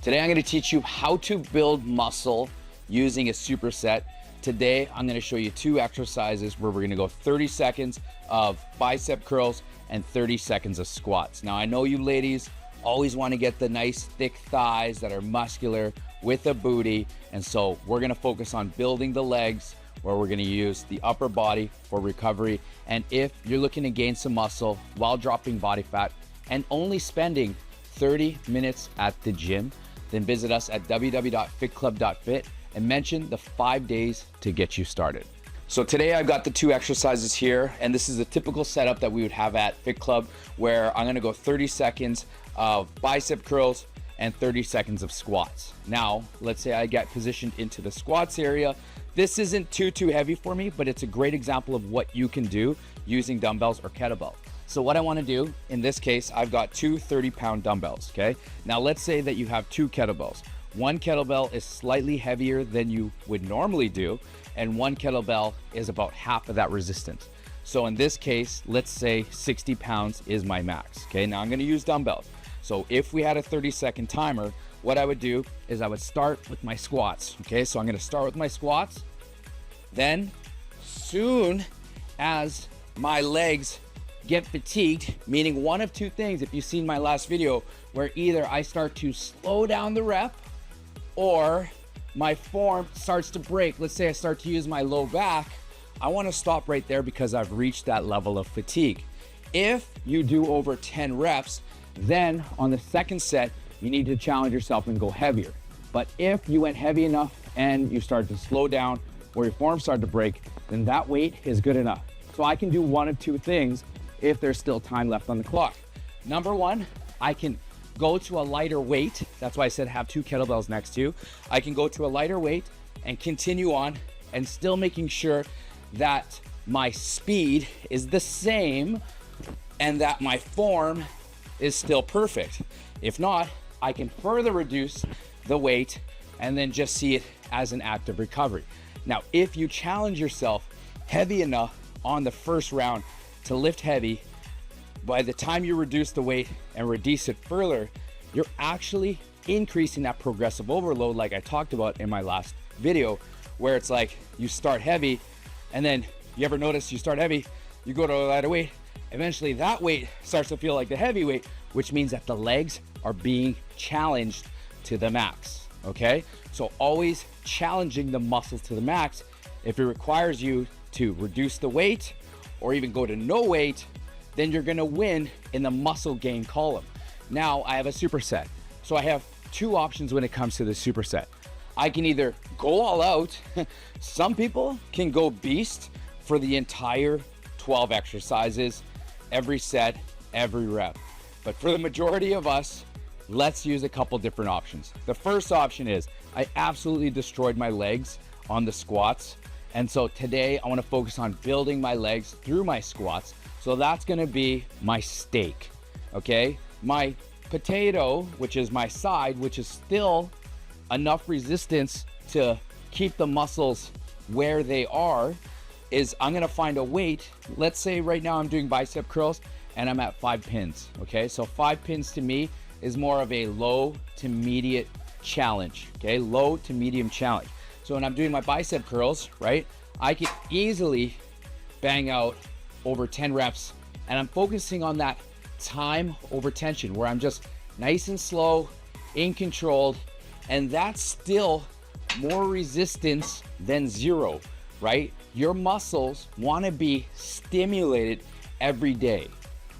Today I'm going to teach you how to build muscle using a superset. Today I'm going to show you two exercises where we're going to go 30 seconds of bicep curls and 30 seconds of squats. Now I know you ladies always want to get the nice thick thighs that are muscular with a booty, and so we're going to focus on building the legs, where we're going to use the upper body for recovery. And if you're looking to gain some muscle while dropping body fat and only spending 30 minutes at the gym, then visit us at www.fitclub.fit and mention the 5 days to get you started. So today I've got the two exercises here, and this is a typical setup that we would have at Fit Club, where I'm gonna go 30 seconds of bicep curls and 30 seconds of squats. Now, let's say I get positioned into the squats area. This isn't too heavy for me, but it's a great example of what you can do using dumbbells or kettlebell. So what I want to do, in this case, I've got two 30-pound dumbbells, okay? Now let's say that you have two kettlebells. One kettlebell is slightly heavier than you would normally do, and one kettlebell is about half of that resistance. So in this case, let's say 60 pounds is my max, okay? Now I'm going to use dumbbells. So if we had a 30-second timer, what I would do is I would start with my squats, okay? So I'm going to start with my squats. Then, soon as my legs get fatigued, meaning one of two things, if you've seen my last video, where either I start to slow down the rep or my form starts to break. Let's say I start to use my low back. I want to stop right there because I've reached that level of fatigue. If you do over 10 reps, then on the second set, you need to challenge yourself and go heavier. But if you went heavy enough and you start to slow down or your form started to break, then that weight is good enough. So I can do one of two things if there's still time left on the clock. Number one, I can go to a lighter weight. That's why I said have two kettlebells next to you. I can go to a lighter weight and continue on, and still making sure that my speed is the same and that my form is still perfect. If not, I can further reduce the weight and then just see it as an act of recovery. Now, if you challenge yourself heavy enough on the first round to lift heavy, by the time you reduce the weight and reduce it further, you're actually increasing that progressive overload like I talked about in my last video, where it's like you start heavy and then you ever notice you start heavy, you go to a lighter weight, eventually that weight starts to feel like the heavy weight, which means that the legs are being challenged to the max, okay? So always challenging the muscles to the max. If it requires you to reduce the weight or even go to no weight, then you're gonna win in the muscle gain column. Now I have a superset. So I have two options when it comes to the superset. I can either go all out. Some people can go beast for the entire 12 exercises, every set, every rep. But for the majority of us, let's use a couple different options. The first option is I absolutely destroyed my legs on the squats. And so today I want to focus on building my legs through my squats. So that's going to be my steak, okay? My potato, which is my side, which is still enough resistance to keep the muscles where they are, is I'm going to find a weight. Let's say right now I'm doing bicep curls and I'm at 5 pins, okay? So 5 pins to me is more of a low to medium challenge, okay? Low to medium challenge. So when I'm doing my bicep curls, right, I can easily bang out over 10 reps, and I'm focusing on that time over tension, where I'm just nice and slow, in controlled, and that's still more resistance than zero, right? Your muscles want to be stimulated every day.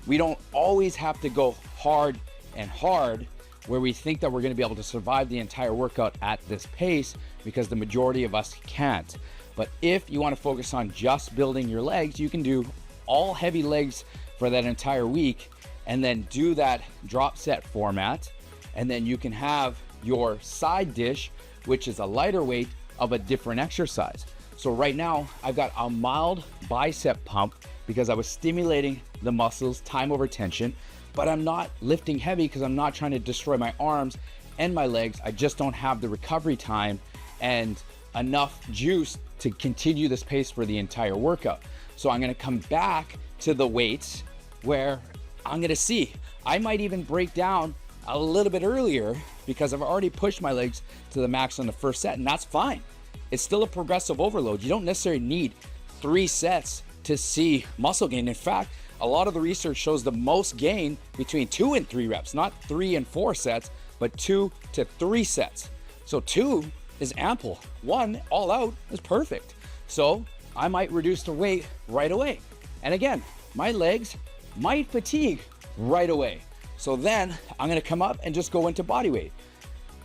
We don't always have to go hard and hard, where we think that we're going to be able to survive the entire workout at this pace, because the majority of us can't. But if you want to focus on just building your legs, you can do all heavy legs for that entire week and then do that drop set format, and then you can have your side dish, which is a lighter weight of a different exercise. So right now I've got a mild bicep pump because I was stimulating the muscles, time over tension, but I'm not lifting heavy because I'm not trying to destroy my arms and my legs. I just don't have the recovery time and enough juice to continue this pace for the entire workout. So I'm gonna come back to the weights where I'm gonna see, I might even break down a little bit earlier because I've already pushed my legs to the max on the first set, and that's fine. It's still a progressive overload. You don't necessarily need 3 sets to see muscle gain. In fact, a lot of the research shows the most gain between 2 and 3 reps, not 3 and 4 sets, but 2 to 3 sets. So 2 is ample. 1 all out is perfect. So I might reduce the weight right away. And again, my legs might fatigue right away. So then I'm gonna come up and just go into body weight.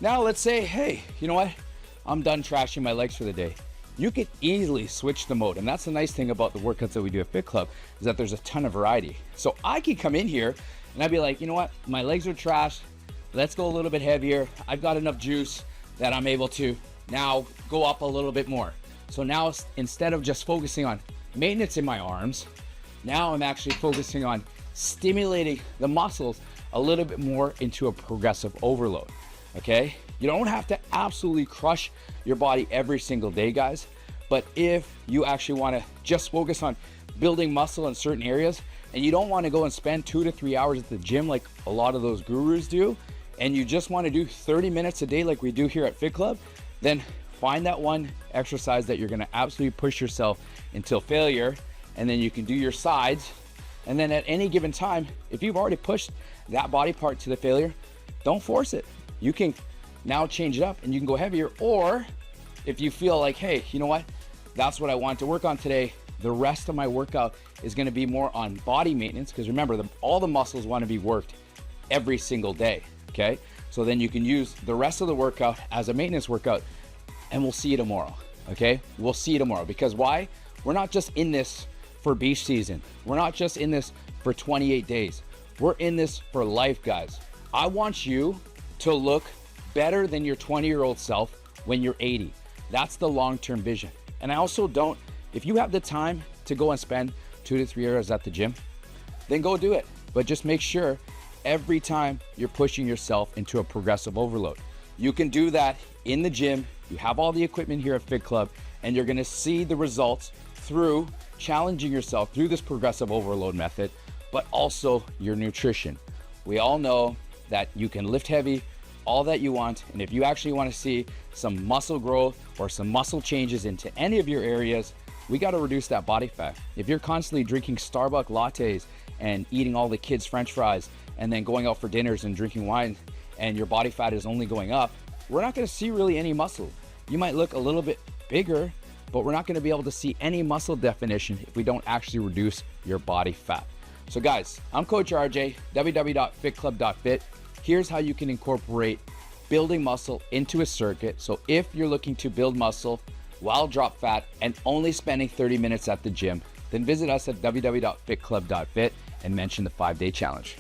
Now let's say, hey, you know what? I'm done trashing my legs for the day. You could easily switch the mode. And that's the nice thing about the workouts that we do at Fit Club, is that there's a ton of variety. So I could come in here and I'd be like, you know what? My legs are trashed. Let's go a little bit heavier. I've got enough juice that I'm able to now go up a little bit more. So now instead of just focusing on maintenance in my arms, now I'm actually focusing on stimulating the muscles a little bit more into a progressive overload, okay? You don't have to absolutely crush your body every single day, guys. But if you actually wanna just focus on building muscle in certain areas, and you don't wanna go and spend 2 to 3 hours at the gym like a lot of those gurus do, and you just wanna do 30 minutes a day like we do here at Fit Club, then find that one exercise that you're gonna absolutely push yourself until failure, and then you can do your sides. And then at any given time, if you've already pushed that body part to the failure, don't force it. You can now change it up and you can go heavier. Or if you feel like, hey, you know what? That's what I want to work on today. The rest of my workout is gonna be more on body maintenance, because remember, all the muscles wanna be worked every single day, okay? So then you can use the rest of the workout as a maintenance workout, and we'll see you tomorrow, okay? We'll see you tomorrow, because why? We're not just in this for beach season. We're not just in this for 28 days. We're in this for life, guys. I want you to look better than your 20-year-old self when you're 80. That's the long-term vision. And I also don't, if you have the time to go and spend 2 to 3 hours at the gym, then go do it. But just make sure every time you're pushing yourself into a progressive overload. You can do that in the gym. You have all the equipment here at Fit Club, and you're gonna see the results through challenging yourself through this progressive overload method, but also your nutrition. We all know that you can lift heavy all that you want, and if you actually want to see some muscle growth or some muscle changes into any of your areas, we got to reduce that body fat. If you're constantly drinking Starbucks lattes and eating all the kids' French fries and then going out for dinners and drinking wine, and your body fat is only going up, we're not going to see really any muscle. You might look a little bit bigger, but we're not going to be able to see any muscle definition if we don't actually reduce your body fat. So guys, I'm Coach RJ, www.fitclub.fit. Here's how you can incorporate building muscle into a circuit. So if you're looking to build muscle while drop fat and only spending 30 minutes at the gym, then visit us at www.fitclub.fit and mention the 5-day challenge.